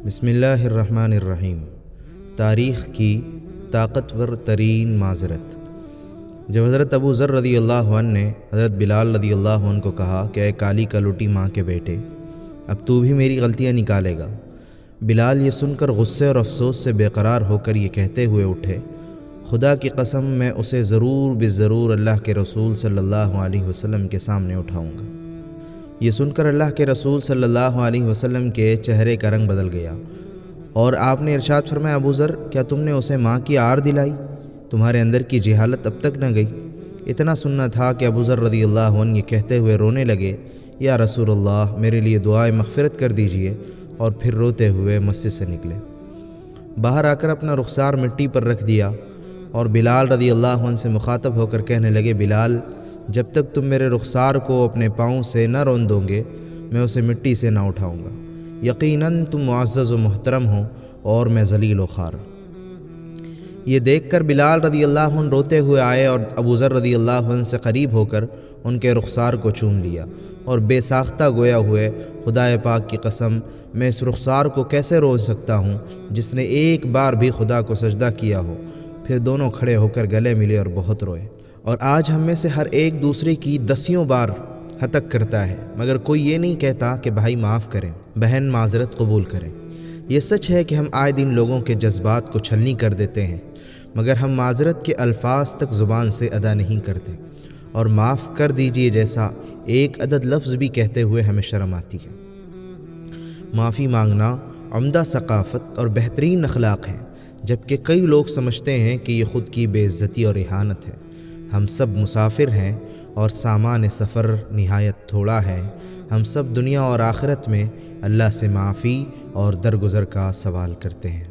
بسم اللہ الرحمن الرحیم۔ تاریخ کی طاقتور ترین معذرت۔ جب حضرت ابو ذر رضی اللہ عنہ نے حضرت بلال رضی اللہ عنہ کو کہا کہ اے کالی کلوٹی ماں کے بیٹے، اب تو بھی میری غلطیاں نکالے گا، بلال یہ سن کر غصے اور افسوس سے بے قرار ہو کر یہ کہتے ہوئے اٹھے، خدا کی قسم میں اسے ضرور اللہ کے رسول صلی اللہ علیہ وسلم کے سامنے اٹھاؤں گا۔ یہ سن کر اللہ کے رسول صلی اللہ علیہ وسلم کے چہرے کا رنگ بدل گیا اور آپ نے ارشاد فرمایا، ابو ذر، کیا تم نے اسے ماں کی آر دلائی؟ تمہارے اندر کی جہالت اب تک نہ گئی؟ اتنا سننا تھا کہ ابو ذر رضی اللہ عنہ یہ کہتے ہوئے رونے لگے، یا رسول اللہ، میرے لیے دعائے مغفرت کر دیجئے، اور پھر روتے ہوئے مسجد سے نکلے۔ باہر آ کر اپنا رخسار مٹی پر رکھ دیا اور بلال رضی اللہ عنہ سے مخاطب ہو کر کہنے لگے، بلال، جب تک تم میرے رخسار کو اپنے پاؤں سے نہ روندو گے، میں اسے مٹی سے نہ اٹھاؤں گا۔ یقیناً تم معزز و محترم ہو اور میں ذلیل و خوار۔ یہ دیکھ کر بلال رضی اللہ عنہ روتے ہوئے آئے اور ابو ذر رضی اللہ عنہ سے قریب ہو کر ان کے رخسار کو چوم لیا اور بے ساختہ گویا ہوئے، خدائے پاک کی قسم، میں اس رخسار کو کیسے روک سکتا ہوں جس نے ایک بار بھی خدا کو سجدہ کیا ہو۔ پھر دونوں کھڑے ہو کر گلے ملے اور بہت روئے۔ اور آج ہم میں سے ہر ایک دوسرے کی 10 بار ہتک کرتا ہے، مگر کوئی یہ نہیں کہتا کہ بھائی معاف کریں، بہن معذرت قبول کریں۔ یہ سچ ہے کہ ہم آئے دن لوگوں کے جذبات کو چھلنی کر دیتے ہیں، مگر ہم معذرت کے الفاظ تک زبان سے ادا نہیں کرتے، اور معاف کر دیجئے جیسا ایک عدد لفظ بھی کہتے ہوئے ہمیں شرم آتی ہے۔ معافی مانگنا عمدہ ثقافت اور بہترین اخلاق ہے، جبکہ کئی لوگ سمجھتے ہیں کہ یہ خود کی بے عزتی اور اہانت ہے۔ ہم سب مسافر ہیں اور سامان سفر نہایت تھوڑا ہے۔ ہم سب دنیا اور آخرت میں اللہ سے معافی اور درگزر کا سوال کرتے ہیں۔